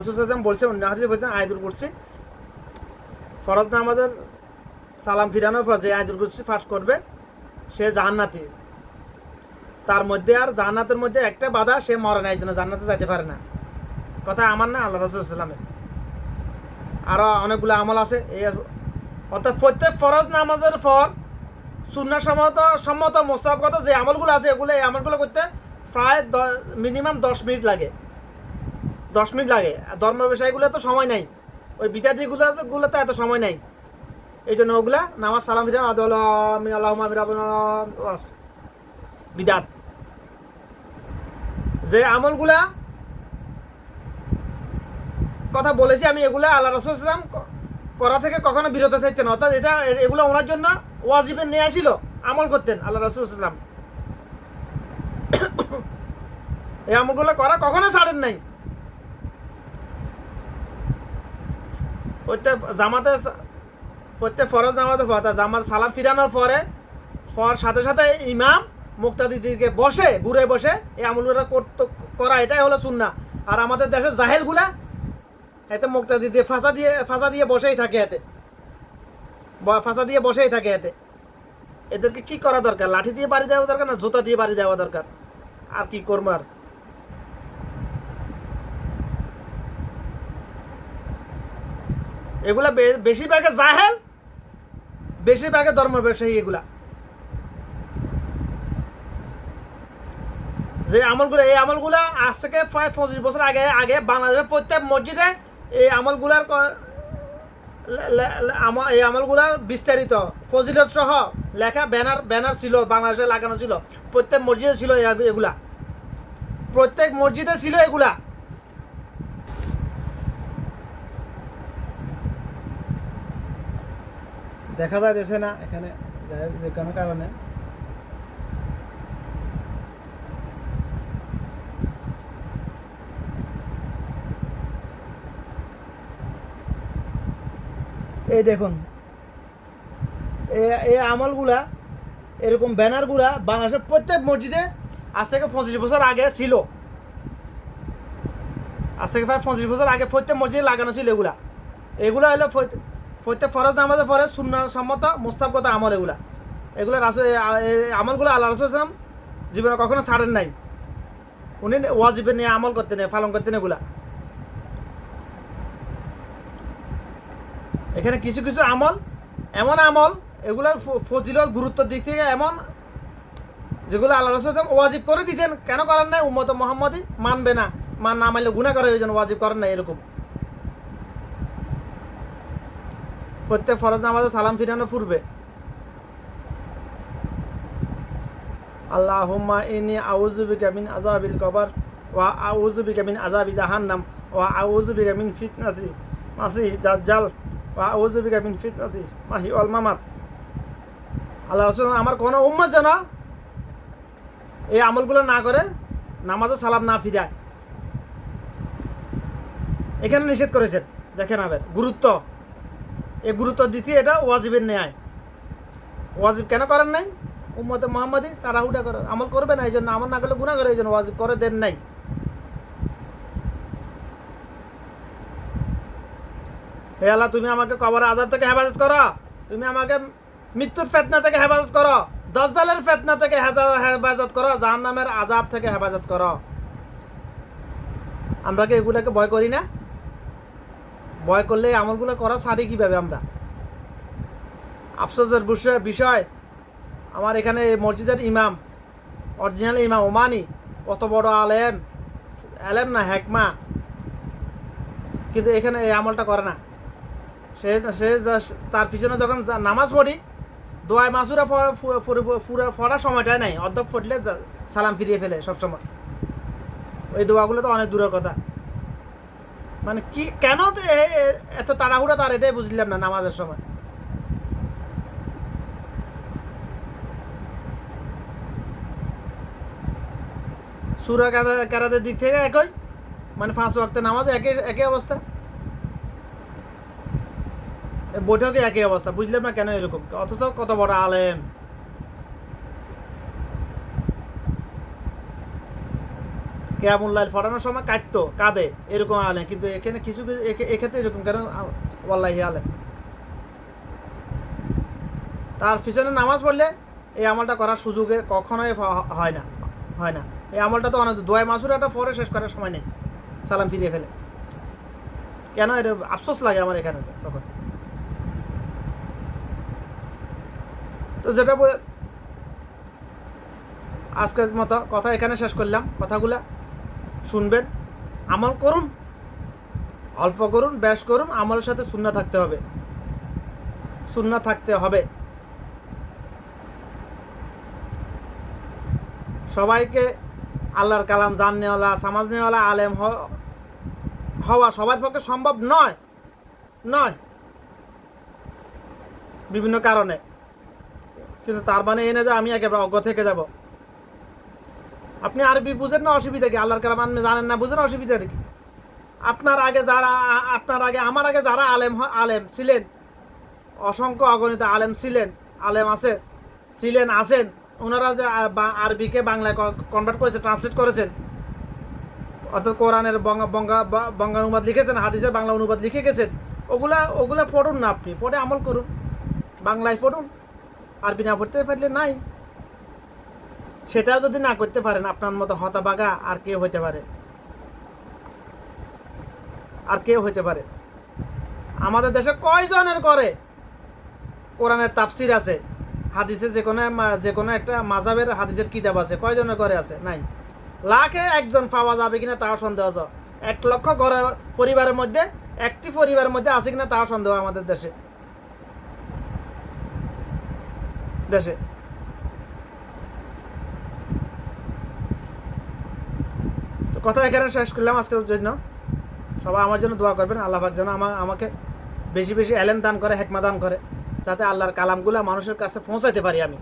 বলছে অন্য হাদিসে বলছেন আয়াতুল কুরসি ফরজ নামাজের সালাম ফিরানোর পর যে আয়াতুল কুরসি পাঠ করবে সে জান্নাতি। তার মধ্যে আর জান্নাতের মধ্যে একটা বাধা, সে মরে না, এই জন্য জান্নাতে যাইতে পারে না। কথা আমার না, আল্লাহ রাসূল সাল্লামের। আরও অনেকগুলো আমল আছে এই, অর্থাৎ প্রত্যেক ফরজ নামাজের পর সুন্নাহ সম্মত মোস্তাহাবগত যে আমলগুলো আছে এগুলো, এই আমলগুলো করতে প্রায় মিনিমাম 10 মিনিট লাগে। 10 মিনিট লাগে। ধর্ম বিষয়গুলো তো সময় নাই, ওই বিদ্যার্থীগুলোতে এত সময় নাই। এই জন্য ওগুলা নামাজ সালাম ফিরা বিদাত। যে আমলগুলা কথা বলেছি আমি, এগুলা আল্লাহ রাসূল সাল্লাল্লাহু আলাইহি ওয়াসাল্লাম করা থেকে কখনো বিরত থাকতেন। অর্থাৎ এগুলো ওনার জন্য ওয়াজিবের নিয়ে আসিল, আমল করতেন আল্লাহ রাসূল সাল্লাল্লাহু আলাইহি ওয়াসাল্লাম। এই আমলগুলো করা কখনো ছাড়েন নাই। প্রত্যেক ফরজ নামাজের পর জামাত সালাম ফিরানোর পরে সাথে সাথে ইমাম মুক্তাদিদেরকে ঘুরে বসে এই আমলগুলো করা, এটাই হলো সুন্নাহ। আর আমাদের দেশের জাহেলগুলা এতে মুক্তাদি দিয়ে ফাঁসা দিয়ে বসেই থাকে, এতে এদেরকে কি করা দরকার? লাঠি দিয়ে বাড়ি দেওয়া দরকার, না জুতা দিয়ে বাড়ি দেওয়া দরকার? আর কি করবো? আর এগুলা বেশিরভাগে জাহেল, বেশিরভাগে ধর্ম ব্যবসায়ী। এগুলা যে আমলগুলো, এই আমলগুলা আজ থেকে প্রায় 25 বছর আগে বাংলাদেশের প্রত্যেক মসজিদে এই আমলগুলার বিস্তারিত ফজিলত সহ লেখা ব্যানার ছিল, বাংলাদেশে লাগানো ছিল। প্রত্যেক মসজিদে ছিল এগুলা, প্রত্যেক মসজিদে ছিল এগুলা। দেখা যাইতেছে না এখানে যে কোনো কারণে। এই দেখুন এই আমলগুলা, এরকম ব্যানারগুলা বাংলাদেশের প্রত্যেক মসজিদে আজ থেকে 25 বছর আগে ছিল। আজ থেকে প্রায় 25 বছর আগে প্রত্যেক মসজিদে লাগানো ছিল এগুলা হলো প্রত্যেক ফরজ নামাজের পরে সুন্নাহ সম্মত মুস্তাহাবগত আমল। এগুলো আমলগুলো আল্লাহ রাসূল সাল্লাল্লাহু আলাইহি ওয়াসাল্লাম জীবনে কখনো ছাড়েন নাই। উনি ওয়াজিবের নিয়ে আমল করতেন, পালন করতেন এগুলা। এখানে কিছু কিছু আমল, এমন আমল এগুলোর ফজিলত গুরুত্বের দিক থেকে এমন, যেগুলো আল্লাহ রাসূল সাল্লাল্লাহু আলাইহি ওয়াসাল্লাম ওয়াজিব করে দিতেন। কেন করেন নাই? উম্মত মুহাম্মাদি মানবে না, না মানলে গুনাহ করে, ওই জন্য ওয়াজিব করেন না। এরকম প্রত্যেক ফরজ নামাজে সালাম ফিরানো পূর্বে আল্লাহুম্মা ইন্নী আউযু বিকা মিন আযাবিল কবর ওয়া আউযু বিকা মিন আযাবি জাহান্নাম ওয়া আউযু বিকা মিন ফিতনাতি মাসিহ দাজ্জাল ওয়া আউযু বিকা মিন ফিতনাতি মাহি ওয়াল মামাত। আল্লাহ রাসূল আমার কোনো উম্মত যেন এই আমলগুলো না করে, নামাজে সালাম না ফিরায়, এখানে নিষেধ করেছেন। দেখেন আবার গুরুত্ব, এই গুরুত্ব দিতে এটা ওয়াজিবের ন্যায়। ওয়াজিব কেন করেন নাই? উম্মতে মুহাম্মাদি তাড়াহুড়া করে আমল করবে না, এই জন্য আমল না করলে গুনাহ করে, এই জন্য ওয়াজিব করে দেন নাই। হে আল্লাহ, তুমি আমাকে কবরের আযাব থেকে হেফাজত করো, তুমি আমাকে মৃত্যুর ফিতনা থেকে হেফাজত করো, দাজ্জালের ফিতনা থেকে হেফাজত করো, জাহান্নামের আযাব থেকে হেফাজত করো। আমরা কি এগুলোকে ভয় করি না? ভয় করলে এই আমলগুলো করা ছাড়ি কীভাবে আমরা? আফসোসের বিষয়, আমার এখানে মসজিদের ইমাম, অরিজিনাল ইমাম ওমানি, কত বড় আলেম না হেকমা, কিন্তু এখানে এই আমলটা করে না। সে তার পিছনে যখন নামাজ পড়ি, দোয়ায় মাসুরা পড়ার সময়টাই নাই, অর্ধেক পড়লে সালাম ফিরিয়ে ফেলে সবসময়। ওই দোয়াগুলো তো অনেক দূরের কথা। মানে কি কেন এত তাড়াহুড়া তার, এটাই বুঝলাম না নামাজের সময়। সূরা কেরাতের দিক থেকে একই, মানে 5 ওয়াক্তের নামাজ একই অবস্থা, বৈঠকে একই অবস্থা। বুঝলাম না কেন এরকম, অথচ কত বড় আলেম। কেয়ামুল্লাহ ফরানোর সময় কাঁদতো কাঁদে এরকম আলেম, কিন্তু এখানে কিছু এক্ষেত্রে এরকম কেন ওয়াল্লাহি আলেম তার পিছনে নামাজ পড়লে এই আমলটা করার সুযোগে কখনোই হয় না হয় না। এই আমলটা তো অনেক দোয়া মাসুরাটা পরে শেষ করার সময় নেই, সালাম ফিরিয়ে ফেলে। কেন এর আফসোস লাগে আমার এখানে তখন। তো যেটা আজকের মতো কথা এখানে শেষ করলাম। কথাগুলা শুনবেন, আমল করুন, অল্প করুন বেশ করুন, আমলের সাথে সুন্নাহ থাকতে হবে, সুন্নাহ থাকতে হবে। সবাইকে আল্লাহর কালাম জাননেওয়ালা সমাজনেওয়ালা আলেম হওয়া সবার পক্ষে সম্ভব নয় নয় বিভিন্ন কারণে, কিন্তু তার মানে এনে যে আমি একেবারে অজ্ঞ থেকে যাব। আপনি আরবি বুঝেন না, অসুবিধা কি? আল্লাহর কালাম আপনি জানেন না, বুঝেন, অসুবিধা কি? আপনার আগে আমার আগে যারা আলেম ছিলেন, অসংখ্য অগণিত আলেম ছিলেন, আলেম আছে ছিলেন আছেন, ওনারা যে আরবিকে বাংলায় কনভার্ট করেছে, ট্রান্সলেট করেছেন, অর্থাৎ কোরআনের বঙ্গানুবাদ লিখেছেন, হাদিসের বাংলা অনুবাদ লিখে গেছেন, ওগুলা পড়ুন না, আপনি পড়ে আমল করুন, বাংলায় পড়ুন, আরবি না পড়তে পারলে নাই। সেটাও যদি না করতে পারেন, আপনার মতো হতভাগা আর কেউ হইতে পারে? আর কেউ হইতে পারে? আমাদের দেশে কয়জনের করে কোরআনের তাফসির আছে, হাদিসে যে কোনো একটা মাযহাবের হাদিসের কিতাব আছে, কয়জনের ঘরে আছে? নাই। লাখে একজন পাওয়া যাবে কিনা তাও সন্দেহ আছে। 1 লক্ষ ঘরের পরিবারের মধ্যে একটি পরিবারের মধ্যে আছে কিনা তাও সন্দেহ আমাদের দেশে। তো কথা এখানে শেষ করলাম আজকের জন্য। সবাই আমার জন্য দোয়া করবেন, আল্লাহ পাক যেন আমাকে বেশি বেশি এলেম দান করে, হিকমত দান করে, যাতে আল্লাহর কালামগুলা মানুষের কাছে পৌঁছাইতে পারি আমি।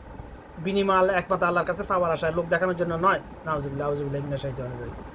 বিনিময় একমাত্র আল্লাহর কাছে পাওয়ার আশায়, লোক দেখানোর জন্য নয়। নাউজুবিল্লাহ, আউযুবিল্লাহি মিনাশ শাইতানির রাজিম।